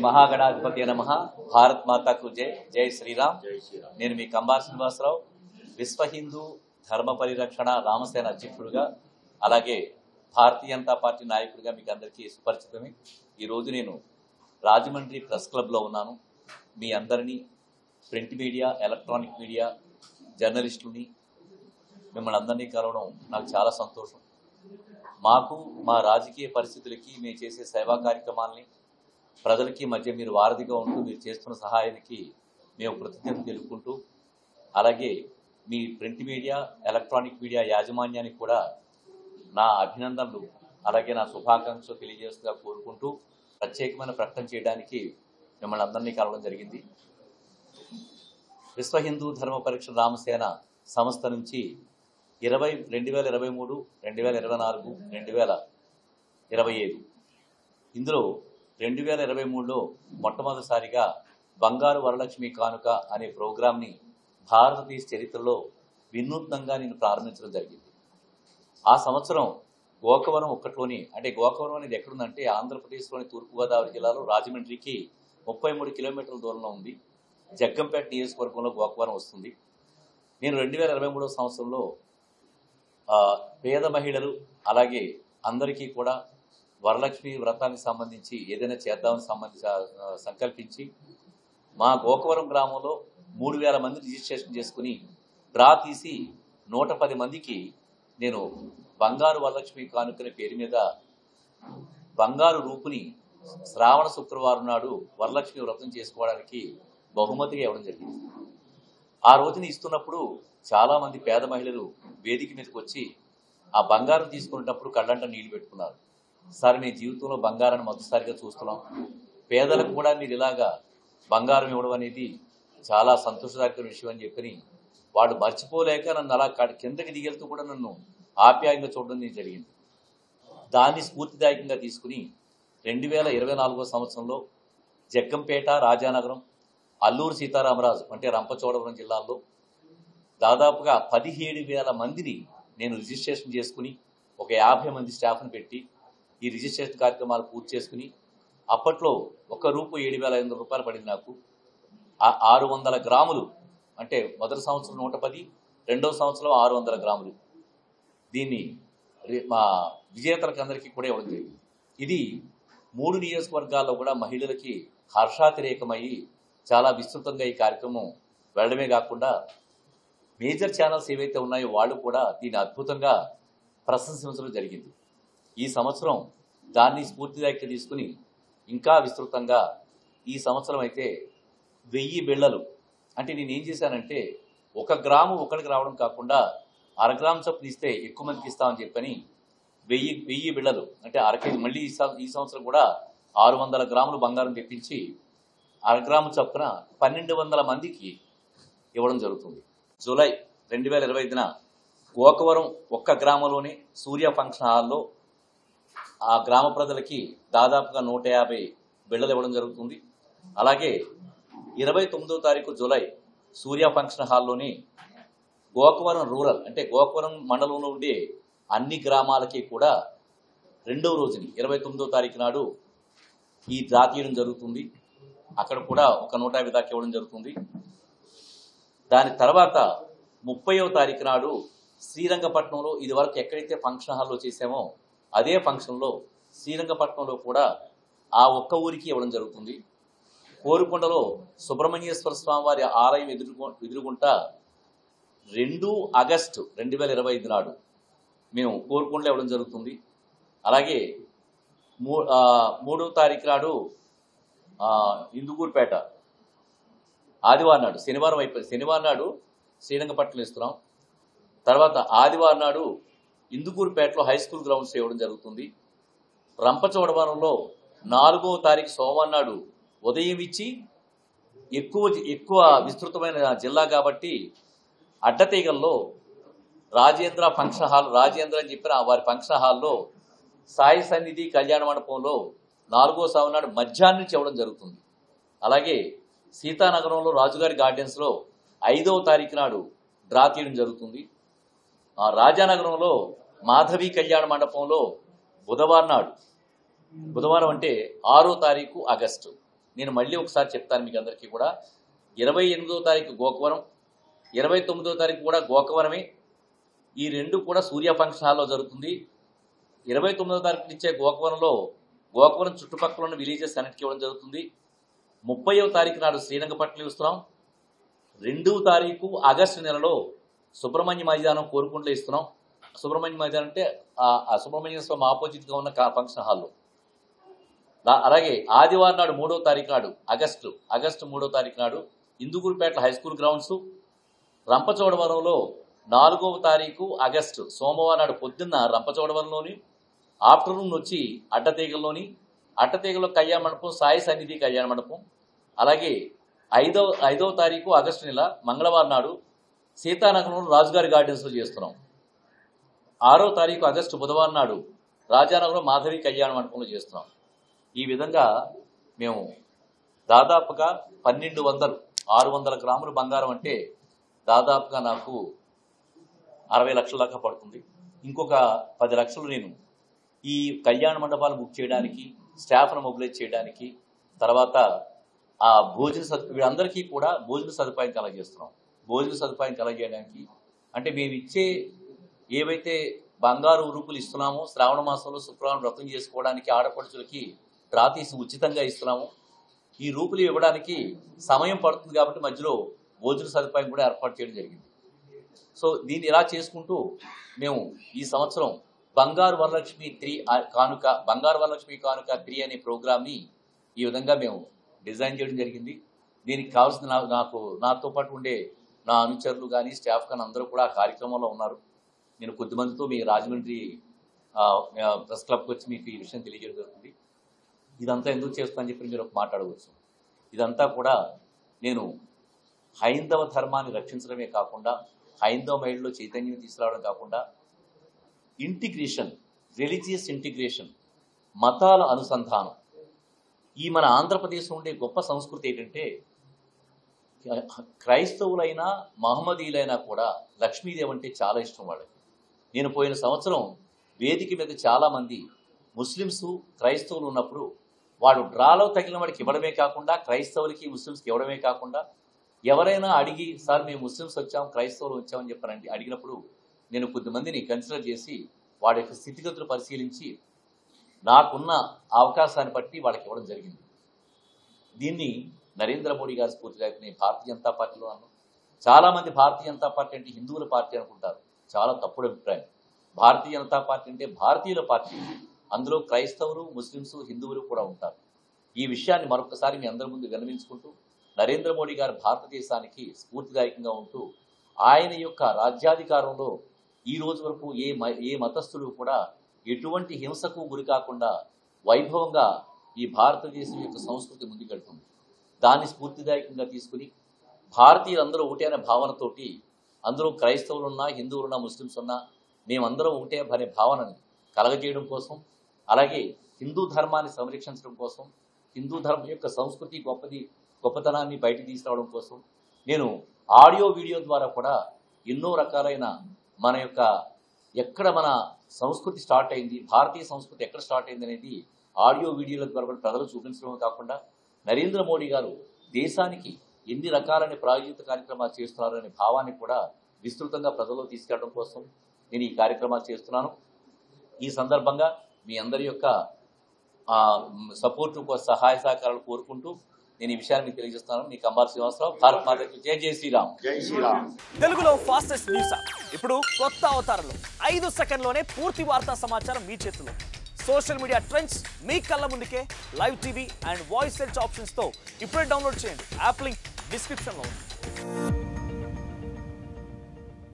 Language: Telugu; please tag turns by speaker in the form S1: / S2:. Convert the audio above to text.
S1: మహాగణాధిపతి నమః. భారత్ మాతాకు జై. జై శ్రీరామ్. నేను మీ కంబా శ్రీనివాసరావు, విశ్వ హిందూ ధర్మ పరిరక్షణ రామసేన అధ్యక్షుడిగా, అలాగే భారతీయ జనతా పార్టీ నాయకుడిగా మీకు అందరికీ సుపరిచితమే. ఈరోజు నేను రాజమండ్రి ప్రెస్ క్లబ్లో ఉన్నాను. మీ అందరినీ ప్రింట్ మీడియా, ఎలక్ట్రానిక్ మీడియా, జర్నలిస్టులని, మిమ్మల్ని అందరినీ కలవడం నాకు చాలా సంతోషం. మాకు మా రాజకీయ పరిస్థితులకి మేము చేసే సేవా కార్యక్రమాలని ప్రజలకి మధ్య మీరు వారధిగా ఉంటూ మీరు చేస్తున్న సహాయానికి మేము కృతజ్ఞత తెలుపుకుంటూ, అలాగే me print media, electronic media యాజమాన్యానికి కూడా నా అభినందనలు, అలాగే నా శుభాకాంక్షలు తెలియజేస్తుగా కోరుకుంటూ ప్రత్యేకమైన ప్రకటన చేయడానికి మిమ్మల్ని అందరినీ కలవడం జరిగింది. విశ్వ హిందూ ధర్మ పరిరక్షణ రామసేన సంస్థ నుంచి 2023, 2024, 2025 ఇందులో 2023లో మొట్టమొదటిసారిగా బంగారు వరలక్ష్మి కానుక అనే ప్రోగ్రాంని భారతదేశ చరిత్రలో వినూత్నంగా నేను ప్రారంభించడం జరిగింది. ఆ సంవత్సరం గోకవరం ఒక్కట్లోని, అంటే గోకవరం అనేది ఎక్కడుందంటే ఆంధ్రప్రదేశ్లోని తూర్పుగోదావరి జిల్లాలో రాజమండ్రికి 33 కిలోమీటర్ల దూరంలో ఉంది. జగ్గంపేట నియోజకవర్గంలో గోకవరం వస్తుంది. నేను 2023 సంవత్సరంలో పేద మహిళలు, అలాగే అందరికీ కూడా వరలక్ష్మి వ్రతానికి సంబంధించి ఏదైనా చేద్దామని సంకల్పించి మా గోకవరం గ్రామంలో 3000 మంది రిజిస్ట్రేషన్ చేసుకుని డ్రా తీసి 110 మందికి నేను బంగారు వరలక్ష్మి కానుకనే పేరు మీద బంగారు రూపుని శ్రావణ శుక్రవారం నాడు వరలక్ష్మి వ్రతం చేసుకోవడానికి బహుమతిగా ఇవ్వడం జరిగింది. ఆ రోజున ఇస్తున్నప్పుడు చాలామంది పేద మహిళలు వేదిక మీదకి వచ్చి ఆ బంగారం తీసుకునేటప్పుడు కళ్ళంట నీళ్లు పెట్టుకున్నారు. సార్, మీ జీవితంలో బంగారాన్ని మొదటిసారిగా చూస్తున్నాం, పేదలకు కూడా మీరు ఇలాగా బంగారం ఇవ్వడం అనేది చాలా సంతోషదాయకమైన విషయం అని చెప్పని వాడు మర్చిపోలేక నన్ను అలా కిందకి దిగెళ్తూ కూడా నన్ను ఆప్యాయంగా చూడడం జరిగింది. దాన్ని స్ఫూర్తిదాయకంగా తీసుకుని 2024 సంవత్సరంలో జగ్గంపేట, రాజానగరం, అల్లూరు సీతారామరాజు అంటే రంపచోడవరం జిల్లాల్లో దాదాపుగా 17,000 మందిని నేను రిజిస్ట్రేషన్ చేసుకుని ఒక 50 మంది స్టాఫ్ని పెట్టి ఈ రిజిస్ట్రేషన్ కార్యక్రమాలు పూర్తి చేసుకుని, అప్పట్లో ఒక్క రూపు 7,500 రూపాయలు పడింది నాకు. 600 గ్రాములు అంటే మొదటి సంవత్సరం 110, రెండవ సంవత్సరం 600 గ్రాములు దీన్ని మా విజేతలకు అందరికీ కూడా ఇవ్వడం జరిగింది. ఇది 3 నియోజకవర్గాల్లో కూడా మహిళలకి హర్షాతిరేకమయ్యి చాలా విస్తృతంగా ఈ కార్యక్రమం వెళ్ళడమే కాకుండా మేజర్ ఛానల్స్ ఏవైతే ఉన్నాయో వాళ్ళు కూడా దీన్ని అద్భుతంగా ప్రశంసించడం జరిగింది. ఈ సంవత్సరం దాన్ని స్ఫూర్తిదాయకంగా తీసుకుని ఇంకా విస్తృతంగా ఈ సంవత్సరం అయితే 1000 బిళ్ళలు, అంటే నేను ఏం చేశానంటే 1 గ్రాము ఒకరికి రావడం కాకుండా 1/2 గ్రాము చొప్పున ఇస్తే ఎక్కువ మందికి ఇస్తామని చెప్పని 1000 బిళ్ళలు అంటే అరకేజీ, మళ్ళీ ఈ సంవత్సరం కూడా 600 గ్రాములు బంగారం తెప్పించి 1/2 గ్రాము చొప్పున 1200 మందికి ఇవ్వడం జరుగుతుంది. జూలై 2025న గోకవరం ఒక్క గ్రామంలోని సూర్య ఫంక్షన్ హాల్లో ఆ గ్రామ ప్రజలకి దాదాపుగా 150 బిళ్ళలు ఇవ్వడం జరుగుతుంది. అలాగే 29వ తారీఖు జూలై సూర్య ఫంక్షన్ హాల్లోని గోకవరం రూరల్ అంటే గోకవరం మండలంలో ఉండే అన్ని గ్రామాలకి కూడా రెండవ రోజుని 29వ తారీఖు నాడు ఈ డ్రా తీయడం జరుగుతుంది. అక్కడ కూడా ఒక 150 దాకా ఇవ్వడం జరుగుతుంది. దాని తర్వాత 30వ తారీఖు నాడు శ్రీరంగపట్నంలో ఇది వరకు ఎక్కడైతే ఫంక్షన్ హాల్లో చేసామో అదే ఫంక్షన్లో శ్రీరంగపట్నంలో కూడా ఆ ఒక్క ఊరికి ఇవ్వడం జరుగుతుంది. కోరుకొండలో సుబ్రహ్మణ్యేశ్వర స్వామి వారి ఆలయం ఎదురుగుంటా 2 ఆగస్టు 2025 నాడు మేము కోరుకొండలో ఇవ్వడం జరుగుతుంది. అలాగే 3వ తారీఖు నాడు ఇందుకూరుపేట ఆదివారం నాడు, శనివారం అయిపోయింది, శనివారం నాడు శ్రీరంగపట్నం ఇస్తున్నాం. తర్వాత ఆదివారం నాడు ఇందుకూరుపేటలో హై స్కూల్ గ్రౌండ్స్ ఇవ్వడం జరుగుతుంది. రంపచోడవరంలో 4వ తారీఖు సోమవారం నాడు ఉదయం ఇచ్చి ఎక్కువ విస్తృతమైన జిల్లా కాబట్టి అడ్డతీగల్లో రాజేంద్ర ఫంక్షన్ హాల్, రాజేంద్ర అని చెప్పిన వారి ఫంక్షన్ హాల్లో సాయి సన్నిధి కళ్యాణ మండపంలో 4వ సోమవారం నాడు మధ్యాహ్నం నుంచి ఇవ్వడం జరుగుతుంది. అలాగే సీతానగరంలో రాజుగారి గార్డెన్స్లో 5వ తారీఖు నాడు డ్రా తీయడం జరుగుతుంది. రాజానగరంలో మాధవి కళ్యాణ మండపంలో బుధవారం నాడు, బుధవారం అంటే 6వ తారీఖు ఆగస్టు నేను మళ్ళీ ఒకసారి చెప్తాను మీకు అందరికీ కూడా. 28వ తారీఖు గోకవరం, 29వ తారీఖు కూడా గోకవరమే. ఈ రెండు కూడా సూర్య ఫంక్షన్ హాల్లో జరుగుతుంది. 29వ తారీఖు ఇచ్చే గోకవరం చుట్టుపక్కల ఉన్న విలేజెస్ అన్నిటికీ ఇవ్వడం జరుగుతుంది. 30వ తారీఖు నాడు శ్రీరంగపట్నం ఇస్తున్నాం. 2వ తారీఖు ఆగస్టు నెలలో సుబ్రహ్మణ్య మైదానం కోరుకుంటూ ఇస్తున్నాం. సుబ్రహ్మణ్య మైదానం అంటే ఆ సుబ్రహ్మణ్య స్వామి ఆపోజిట్గా ఉన్న ఫంక్షన్ హాల్లో. అలాగే ఆదివారం నాడు 3వ తారీఖు నాడు ఆగస్టు 3వ తారీఖు నాడు ఇందుకూరుపేట హై స్కూల్ గ్రౌండ్స్. రంపచోడవరంలో 4వ తారీఖు ఆగస్టు సోమవారం నాడు పొద్దున్న రంపచోడవరంలోని, ఆఫ్టర్నూన్ వచ్చి అడ్డతీగలో కళ్యాణ మండపం, సాయి సన్నిధి కళ్యాణ మండపం. అలాగే 5వ తారీఖు ఆగస్టు నెల మంగళవారం నాడు సీతానగరంలో రాజుగారి గార్డెన్స్లో చేస్తున్నాం. 6వ తారీఖు ఆగస్టు బుధవారం నాడు రాజానగరం మాధవి కళ్యాణ మండపంలో చేస్తున్నాం. ఈ విధంగా మేము దాదాపుగా 600 గ్రాముల బంగారం అంటే దాదాపుగా నాకు 60 లక్షల దాకా పడుతుంది. ఇంకొక 10 లక్షలు నేను ఈ కళ్యాణ మండపాలు బుక్ చేయడానికి, స్టాఫ్ను మొబిలైజ్ చేయడానికి, తర్వాత ఆ వీళ్ళందరికీ కూడా భోజన సదుపాయం కలగజేస్తున్నాం. భోజన సదుపాయం కలగజేయడానికి అంటే మేము ఇచ్చే ఏవైతే బంగారు రూపులు ఇస్తున్నామో, శ్రావణ మాసంలో శుక్రవారం వ్రతం చేసుకోవడానికి ఆడపడుచులకి రాతీసి ఉచితంగా ఇస్తున్నాము. ఈ రూపులు ఇవ్వడానికి సమయం పడుతుంది కాబట్టి మధ్యలో భోజన సదుపాయం కూడా ఏర్పాటు చేయడం జరిగింది. సో దీన్ని ఇలా చేసుకుంటూ మేము ఈ సంవత్సరం బంగారు వరలక్ష్మి కానుక 3 అనే ప్రోగ్రామ్ని ఈ విధంగా మేము డిజైన్ చేయడం జరిగింది. దీనికి కావాల్సిన నాతో పాటు ఉండే నా అనుచరులు కానీ, స్టాఫ్ కానీ అందరూ కూడా ఆ కార్యక్రమంలో ఉన్నారు. నేను కొద్దిమందితో మీ రాజమండ్రి ప్రెస్ క్లబ్కి వచ్చి మీకు ఈ విషయం తెలియజేయడం జరుగుతుంది. ఇదంతా ఎందుకు చేస్తానని చెప్పి మీరు మాట్లాడవచ్చు. ఇదంతా కూడా నేను హైందవ ధర్మాన్ని రక్షించడమే కాకుండా, హైందవ మహిళల్లో చైతన్యం తీసుకురావడం కాకుండా, రిలీజియస్ ఇంటిగ్రేషన్, మతాల అనుసంధానం. ఈ మన ఆంధ్రప్రదేశ్లో ఉండే గొప్ప సంస్కృతి ఏంటంటే, క్రైస్తవులైనా మహమ్మదీయులైనా కూడా లక్ష్మీదేవి అంటే చాలా ఇష్టం వాళ్ళకి. నేను పోయిన సంవత్సరం వేదిక మీద చాలామంది ముస్లిమ్స్, క్రైస్తవులు ఉన్నప్పుడు వాడు డ్రాలో తగిలిన వాడికి ఇవ్వడమే కాకుండా, క్రైస్తవులకి ముస్లిమ్స్కి ఇవ్వడమే కాకుండా, ఎవరైనా అడిగి సార్ మేము ముస్లిమ్స్ వచ్చాం, క్రైస్తవులు వచ్చామని చెప్పారండి అడిగినప్పుడు నేను కొద్దిమందిని కన్సిడర్ చేసి వాడి యొక్క స్థితిగతులు పరిశీలించి నాకున్న అవకాశాన్ని బట్టి వాళ్ళకి ఇవ్వడం జరిగింది. దీన్ని నరేంద్ర మోడీ గారి స్ఫూర్తిగా నేను భారతీయ జనతా పార్టీలో అన్నాను. చాలామంది భారతీయ జనతా పార్టీ అంటే హిందువుల పార్టీ అనుకుంటారు. చాలా తప్పుడు అభిప్రాయం. భారతీయ జనతా పార్టీ అంటే భారతీయుల పార్టీ. అందులో క్రైస్తవులు, ముస్లిమ్స్, హిందువులు కూడా ఉంటారు. ఈ విషయాన్ని మరొకసారి మీ అందరి ముందు విన్నవించుకుంటూ, నరేంద్ర మోడీ గారు భారతదేశానికి స్ఫూర్తిదాయకంగా ఉంటూ ఆయన యొక్క రాజ్యాధికారంలో ఈ రోజు వరకు ఏ మతస్థుడు కూడా ఎటువంటి హింసకు గురి కాకుండా వైభవంగా ఈ భారతదేశం యొక్క సంస్కృతి ముందుకెళ్తుంది. దాన్ని స్ఫూర్తిదాయకంగా తీసుకుని భారతీయులందరూ ఒకటే అనే భావనతోటి, అందరూ క్రైస్తవులున్నా, హిందువులున్నా, ముస్లిమ్స్ ఉన్నా మేమందరం ఒకటే అనే భావనని కలగజేయడం కోసం, అలాగే హిందూ ధర్మాన్ని సంరక్షించడం కోసం, హిందూ ధర్మం యొక్క సంస్కృతి గొప్పతనాన్ని బయటకు తీసుకురావడం కోసం నేను ఆడియో వీడియో ద్వారా కూడా ఎన్నో రకాలైన మన యొక్క మన సంస్కృతి స్టార్ట్ అయింది, భారతీయ సంస్కృతి ఎక్కడ స్టార్ట్ అయింది అనేది ఆడియో వీడియోల ద్వారా కూడా ప్రజలు చూపించడమే కాకుండా, నరేంద్ర మోడీ గారు దేశానికి ఎన్ని రకాలైన ప్రాయోజిత కార్యక్రమాలు చేస్తున్నారనే భావాన్ని కూడా విస్తృతంగా ప్రజల్లో తీసుకెళ్లడం కోసం నేను ఈ కార్యక్రమాలు చేస్తున్నాను. ఈ సందర్భంగా మీ అందరి యొక్క సపోర్టు, సహాయ సహకారాలు కోరుకుంటూ నేను ఈ విషయాన్ని మీకు తెలియజేస్తున్నాను. మీ కంబార్ శ్రీనివాసరావు. భారత్ మాతకి జై. జై శ్రీరామ్.
S2: జై శ్రీరామ్. తెలుగులో ఫాస్టెస్ట్ న్యూస్ ఇప్పుడు కొత్త అవతారంలో 5 సెకండ్లోనే పూర్తి వార్తా సమాచారం మీ చేతిలో. సోషల్ మీడియా ట్రెండ్స్ మీ కళ్ళ ముందుకే live TV and voice search options తో ఇప్పుడే డౌన్లోడ్ చేయండి. యాప్ లింక్ డిస్క్రిప్షన్ లో ఉంది.